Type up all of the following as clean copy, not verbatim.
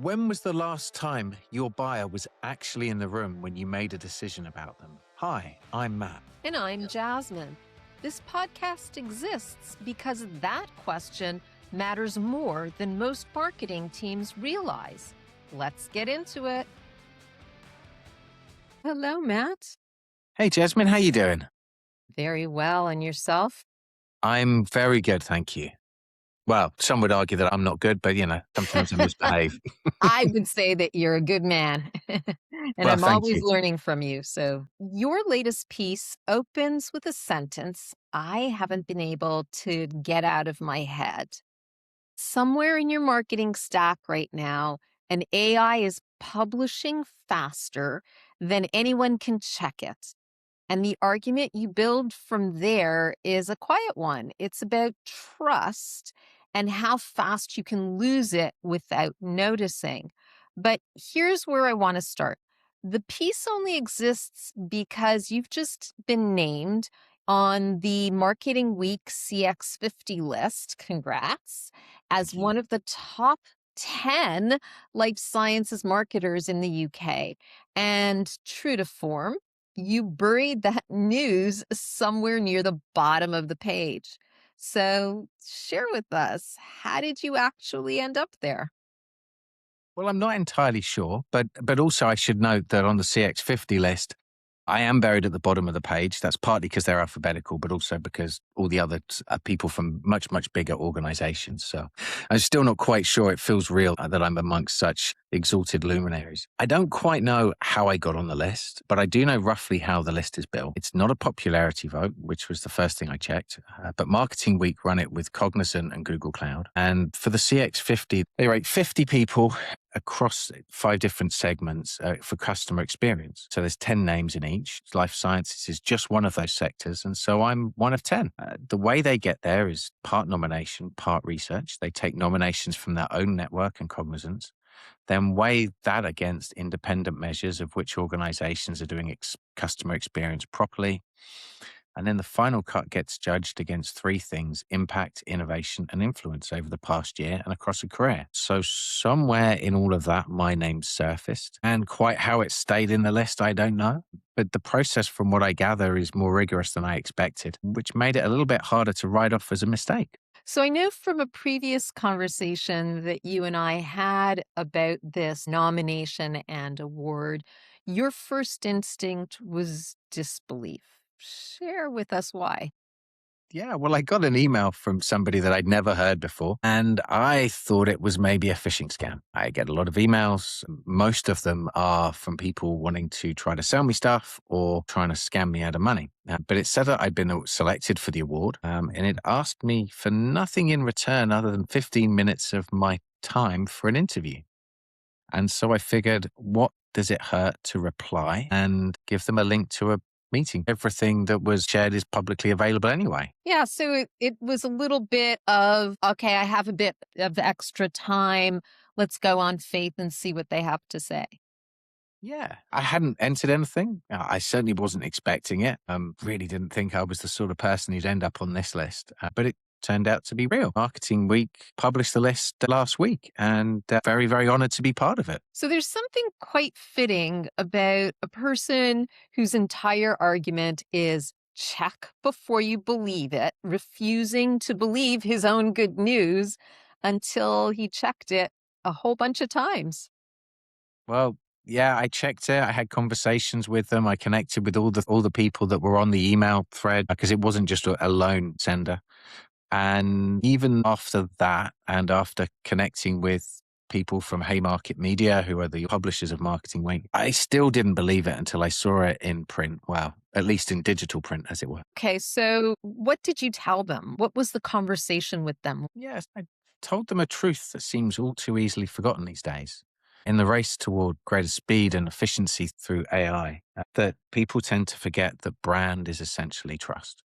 When was the last time your buyer was actually in the room when you made a decision about them? Hi, I'm Matt. And I'm Jasmine. This podcast exists because that question matters more than most marketing teams realize. Let's get into it. Hello, Matt. Hey, Jasmine, how you doing? Very well. And yourself? I'm very good, thank you. Well, some would argue that I'm not good, but sometimes I misbehave. I would say that you're a good man. And Well, I'm thank always you. learning from you. So, your latest piece opens with a sentence I haven't been able to get out of my head. Somewhere in your marketing stack right now, an AI is publishing faster than anyone can check it. And the argument you build from there is a quiet one. It's about trust and how fast you can lose it without noticing. But here's where I want to start. The piece only exists because you've just been named on the Marketing Week CX50 list. Congrats. As Thank you. one of the top 10 life sciences marketers in the UK. And true to form, you buried that news somewhere near the bottom of the page. So share with us, how did you actually end up there? Well, I'm not entirely sure, but also I should note that on the CX50 list, I am buried at the bottom of the page. That's partly because they're alphabetical, but also because all the others are people from much, much bigger organizations. So I'm still not quite sure it feels real that I'm amongst such exalted luminaries. I don't quite know how I got on the list, but I do know roughly how the list is built. It's not a popularity vote, which was the first thing I checked, but Marketing Week run it with Cognizant and Google Cloud. And for the CX50, they rate 50 people across 5 different segments for customer experience. So there's 10 names in each. Life sciences is just one of those sectors. And so I'm one of 10. The way they get there is part nomination, part research. They take nominations from their own network and cognizance, then weigh that against independent measures of which organizations are doing customer experience properly. And then the final cut gets judged against 3 things: impact, innovation, and influence over the past year and across a career. So somewhere in all of that, my name surfaced. And quite how it stayed in the list, I don't know. But the process, from what I gather, is more rigorous than I expected, which made it a little bit harder to write off as a mistake. So I know from a previous conversation that you and I had about this nomination and award, your first instinct was disbelief. Share with us why. Yeah, well, I got an email from somebody that I'd never heard before, and I thought it was maybe a phishing scam. I get a lot of emails. Most of them are from people wanting to try to sell me stuff or trying to scam me out of money. But it said that I'd been selected for the award, and it asked me for nothing in return other than 15 minutes of my time for an interview. And so I figured, what does it hurt to reply and give them a link to a meeting? Everything that was shared is publicly available anyway. Yeah, so it was a little bit of, okay, I have a bit of extra time. Let's go on faith and see what they have to say. Yeah, I hadn't entered anything. I certainly wasn't expecting it. Really didn't think I was the sort of person who'd end up on this list, but it turned out to be real. Marketing Week published the list last week, and very, very honored to be part of it. So there's something quite fitting about a person whose entire argument is check before you believe it, refusing to believe his own good news until he checked it a whole bunch of times. Well, yeah, I checked it. I had conversations with them. I connected with all the people that were on the email thread because it wasn't just a lone sender. And even after that, and after connecting with people from Haymarket Media, who are the publishers of Marketing Week, I still didn't believe it until I saw it in print. Well, at least in digital print, as it were. Okay, so what did you tell them? What was the conversation with them? Yes, I told them a truth that seems all too easily forgotten these days. In the race toward greater speed and efficiency through AI, that people tend to forget that brand is essentially trust.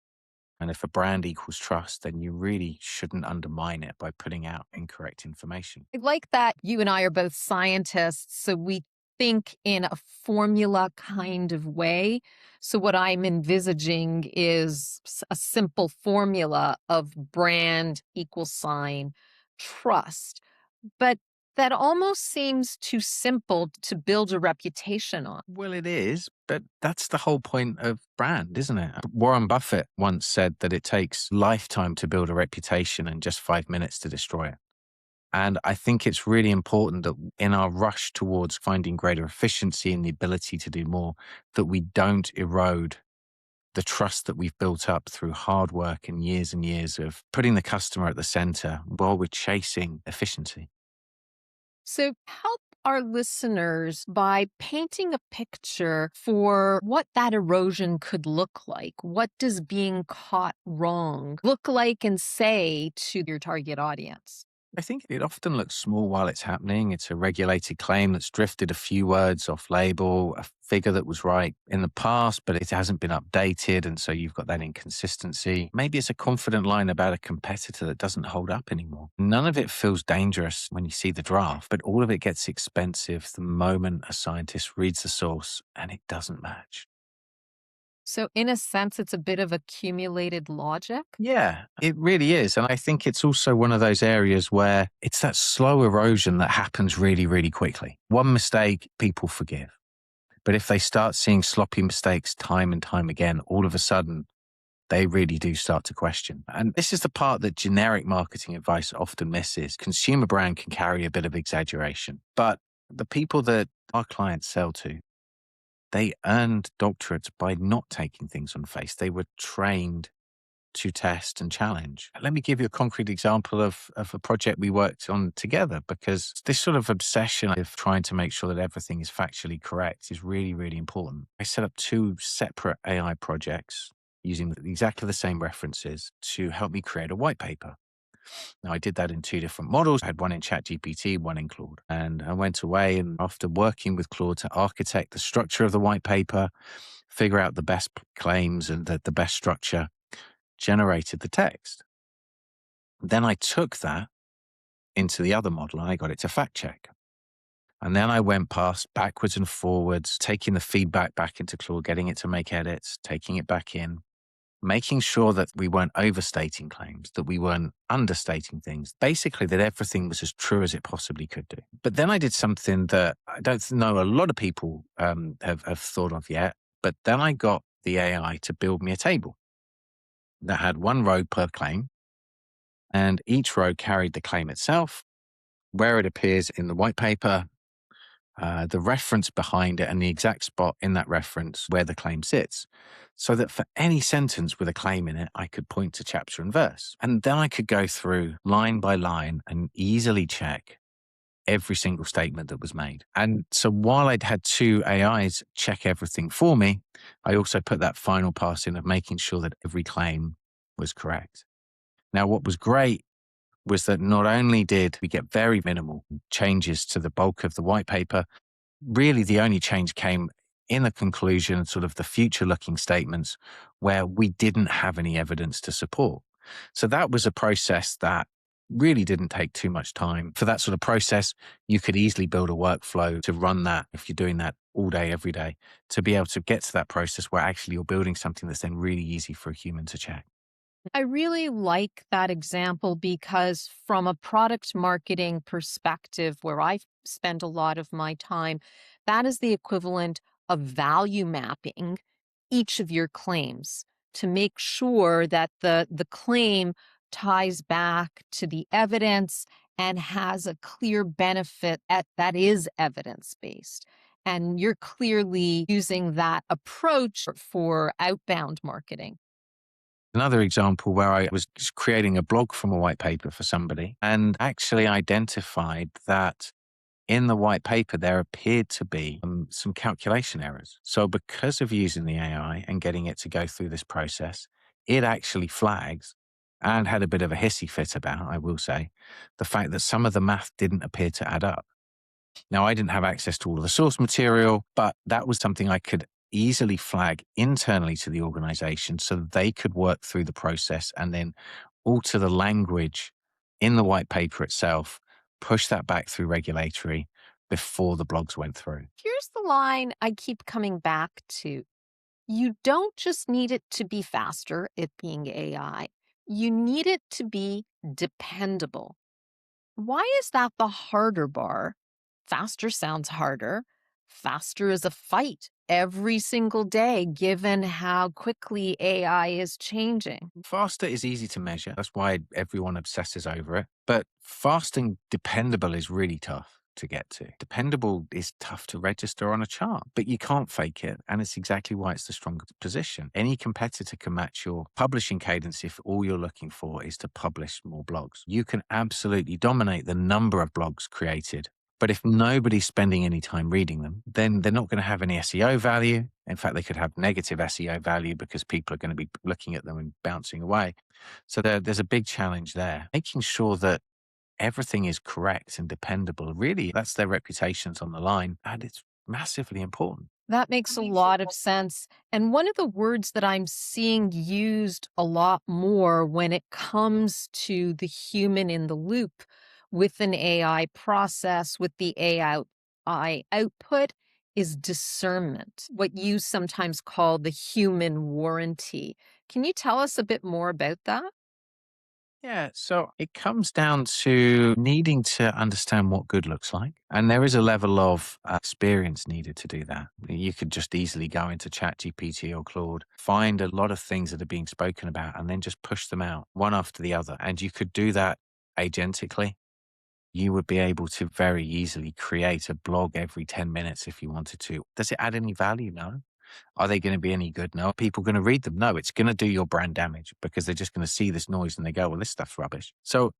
And if a brand equals trust, then you really shouldn't undermine it by putting out incorrect information. I like that you and I are both scientists, so we think in a formula kind of way. So, what I'm envisaging is a simple formula of brand equals sign trust. But That almost seems too simple to build a reputation on. Well, it is, but that's the whole point of brand, isn't it? Warren Buffett once said that it takes lifetime to build a reputation and just 5 minutes to destroy it. And I think it's really important that in our rush towards finding greater efficiency and the ability to do more, that we don't erode the trust that we've built up through hard work and years of putting the customer at the center while we're chasing efficiency. So, help our listeners by painting a picture for what that erosion could look like. What does being caught wrong look like and say to your target audience? I think it often looks small while it's happening. It's a regulated claim that's drifted a few words off label, a figure that was right in the past, but it hasn't been updated. And so you've got that inconsistency. Maybe it's a confident line about a competitor that doesn't hold up anymore. None of it feels dangerous when you see the draft, but all of it gets expensive the moment a scientist reads the source and it doesn't match. So, in a sense, it's a bit of accumulated logic. Yeah, it really is. And I think it's also one of those areas where it's that slow erosion that happens really, really quickly. One mistake, people forgive. But if they start seeing sloppy mistakes time and time again, all of a sudden, they really do start to question. And this is the part that generic marketing advice often misses. Consumer brand can carry a bit of exaggeration, but the people that our clients sell to, they earned doctorates by not taking things on face. They were trained to test and challenge. Let me give you a concrete example of a project we worked on together, because this sort of obsession of trying to make sure that everything is factually correct is really, really important. I set up two separate AI projects using exactly the same references to help me create a white paper. Now, I did that in two different models. I had one in ChatGPT, one in Claude. And I went away, and after working with Claude to architect the structure of the white paper, figure out the best claims and the best structure, generated the text. Then I took that into the other model and I got it to fact check. And then I went past backwards and forwards, taking the feedback back into Claude, getting it to make edits, taking it back in, making sure that we weren't overstating claims, that we weren't understating things, basically that everything was as true as it possibly could do. But then I did something that I don't know a lot of people have thought of yet, but then I got the AI to build me a table that had one row per claim, and each row carried the claim itself, where it appears in the white paper, the reference behind it, and the exact spot in that reference where the claim sits. So that for any sentence with a claim in it, I could point to chapter and verse. And then I could go through line by line and easily check every single statement that was made. And so while I'd had two AIs check everything for me, I also put that final pass in of making sure that every claim was correct. Now, what was great was that not only did we get very minimal changes to the bulk of the white paper, really the only change came in the conclusion, sort of the future looking statements where we didn't have any evidence to support. So that was a process that really didn't take too much time. For that sort of process, you could easily build a workflow to run that if you're doing that all day, every day, to be able to get to that process where actually you're building something that's then really easy for a human to check. I really like that example because, from a product marketing perspective, where I spend a lot of my time, that is the equivalent of value mapping each of your claims to make sure that the claim ties back to the evidence and has a clear benefit that is evidence based. And you're clearly using that approach for outbound marketing. Another example where I was just creating a blog from a white paper for somebody and actually identified that in the white paper, there appeared to be some calculation errors. So because of using the AI and getting it to go through this process, it actually flags and had a bit of a hissy fit about, I will say, the fact that some of the math didn't appear to add up. Now, I didn't have access to all of the source material, but that was something I could easily flag internally to the organization so that they could work through the process and then alter the language in the white paper itself, push that back through regulatory before the blogs went through. Here's the line I keep coming back to. You don't just need it to be faster, it being AI. You need it to be dependable. Why is that the harder bar? Faster sounds harder. Faster is a fight every single day, given how quickly AI is changing. Faster is easy to measure. That's why everyone obsesses over it. But fast and dependable is really tough to get to. Dependable is tough to register on a chart, but you can't fake it. And it's exactly why it's the strongest position. Any competitor can match your publishing cadence if all you're looking for is to publish more blogs. You can absolutely dominate the number of blogs created. But if nobody's spending any time reading them, then they're not going to have any SEO value. In fact, they could have negative SEO value because people are going to be looking at them and bouncing away. So there's a big challenge there. Making sure that everything is correct and dependable, really, that's their reputations on the line. And it's massively important. That makes a lot of sense. And one of the words that I'm seeing used a lot more when it comes to the human in the loop with an AI process, with the AI output, is discernment, what you sometimes call the human warranty. Can you tell us a bit more about that? Yeah, so it comes down to needing to understand what good looks like. And there is a level of experience needed to do that. You could just easily go into ChatGPT or Claude, find a lot of things that are being spoken about, and then just push them out one after the other. And you could do that agentically. You would be able to very easily create a blog every 10 minutes if you wanted to. Does it add any value? No. Are they going to be any good? No. Are people going to read them? No. It's going to do your brand damage because they're just going to see this noise and they go, well, this stuff's rubbish. So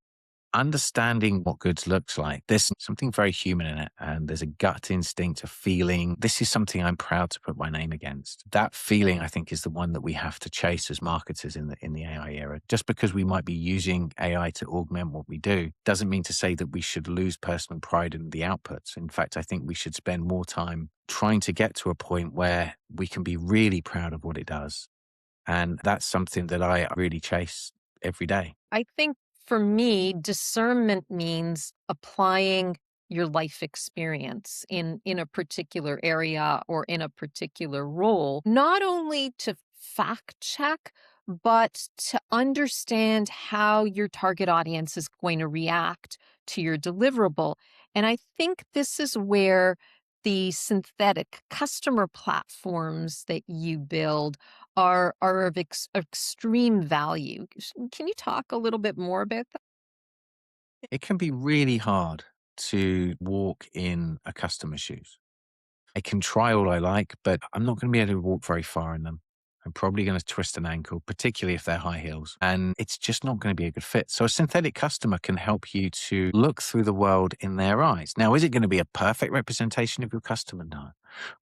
understanding what good looks like, there's something very human in it. And there's a gut instinct, a feeling. This is something I'm proud to put my name against. That feeling, I think, is the one that we have to chase as marketers in the AI era. Just because we might be using AI to augment what we do doesn't mean to say that we should lose personal pride in the outputs. In fact, I think we should spend more time trying to get to a point where we can be really proud of what it does. And that's something that I really chase every day. I think for me, discernment means applying your life experience in a particular area or in a particular role, not only to fact check, but to understand how your target audience is going to react to your deliverable. And I think this is where the synthetic customer platforms that you build are of extreme value. Can you talk a little bit more about that? It can be really hard to walk in a customer's shoes. I can try all I like, but I'm not going to be able to walk very far in them. I'm probably going to twist an ankle, particularly if they're high heels, and it's just not going to be a good fit. So a synthetic customer can help you to look through the world in their eyes. Now, is it going to be a perfect representation of your customer? No.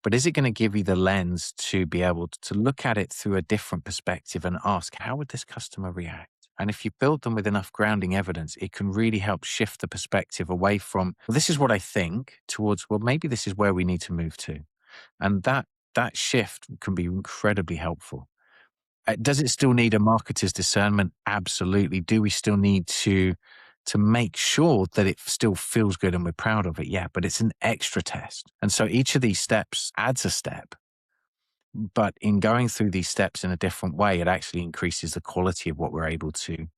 But is it going to give you the lens to be able to look at it through a different perspective and ask, how would this customer react? And if you build them with enough grounding evidence, it can really help shift the perspective away from, well, this is what I think, towards, well, maybe this is where we need to move to. And that shift can be incredibly helpful. Does it still need a marketer's discernment? Absolutely. Do we still need to make sure that it still feels good and we're proud of it? Yeah, but it's an extra test. And so each of these steps adds a step. But in going through these steps in a different way, it actually increases the quality of what we're able to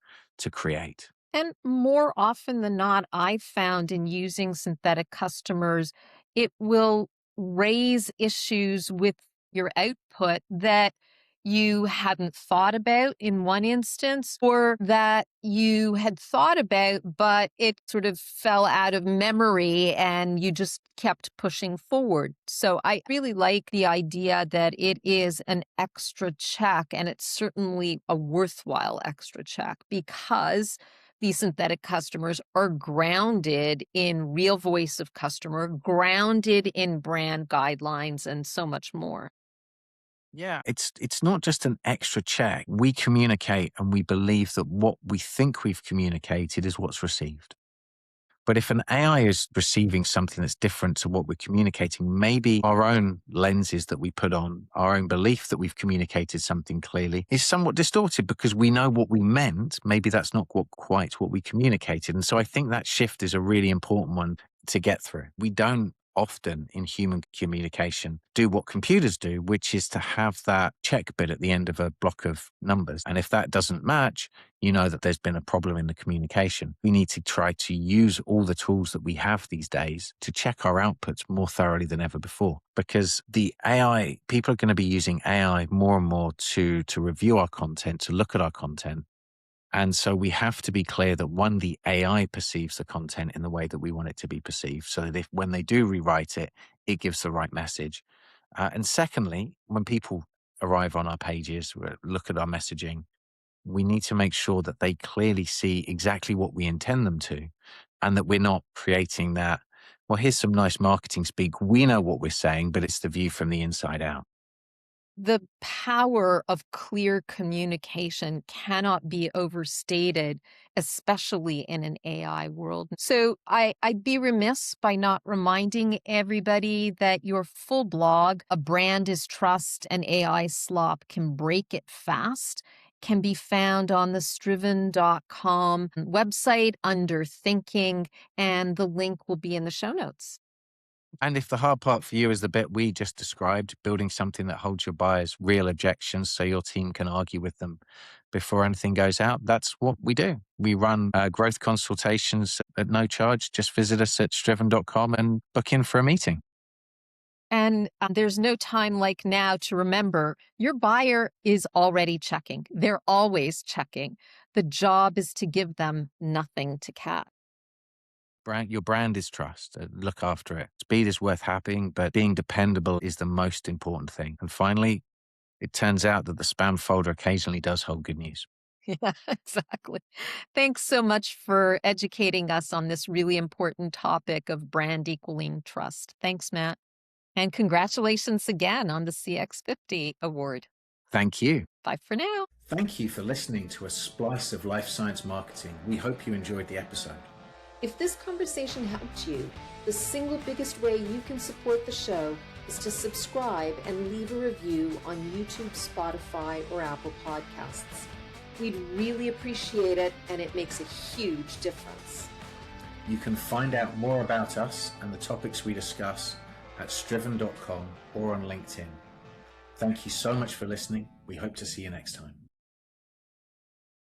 create. And more often than not, I've found in using synthetic customers, it will raise issues with your output that you hadn't thought about in one instance, or that you had thought about, but it sort of fell out of memory and you just kept pushing forward. So I really like the idea that it is an extra check, and it's certainly a worthwhile extra check because these synthetic customers are grounded in real voice of customer, grounded in brand guidelines, and so much more. Yeah, it's not just an extra check. We communicate and we believe that what we think we've communicated is what's received. But if an AI is receiving something that's different to what we're communicating, maybe our own lenses that we put on, our own belief that we've communicated something clearly is somewhat distorted because we know what we meant. Maybe that's not quite what we communicated. And so I think that shift is a really important one to get through. We don't often in human communication do what computers do, which is to have that check bit at the end of a block of numbers. And if that doesn't match, you know that there's been a problem in the communication. We need to try to use all the tools that we have these days to check our outputs more thoroughly than ever before. Because the AI, people are going to be using AI more and more to review our content, to look at our content. And so we have to be clear that one, the AI perceives the content in the way that we want it to be perceived, so that if when they do rewrite it, it gives the right message. And secondly, when people arrive on our pages, look at our messaging, we need to make sure that they clearly see exactly what we intend them to, and that we're not creating that, well, here's some nice marketing speak. We know what we're saying, but it's the view from the inside out. The power of clear communication cannot be overstated, especially in an AI world. So I'd be remiss by not reminding everybody that your full blog, A Brand is Trust and AI Slop Can Break It Fast, can be found on the striven.com website under Thinking, and the link will be in the show notes. And if the hard part for you is the bit we just described, building something that holds your buyers' real objections so your team can argue with them before anything goes out, that's what we do. We run growth consultations at no charge. Just visit us at striven.com and book in for a meeting. And there's no time like now to remember your buyer is already checking. They're always checking. The job is to give them nothing to catch. Your brand is trust. Look after it. Speed is worth having, but being dependable is the most important thing. And finally, it turns out that the spam folder occasionally does hold good news. Yeah, exactly. Thanks so much for educating us on this really important topic of brand equaling trust. Thanks, Matt. And congratulations again on the CX50 award. Thank you. Bye for now. Thank you for listening to A Splice of Life Science Marketing. We hope you enjoyed the episode. If this conversation helped you, the single biggest way you can support the show is to subscribe and leave a review on YouTube, Spotify, or Apple Podcasts. We'd really appreciate it, and it makes a huge difference. You can find out more about us and the topics we discuss at striven.com or on LinkedIn. Thank you so much for listening. We hope to see you next time.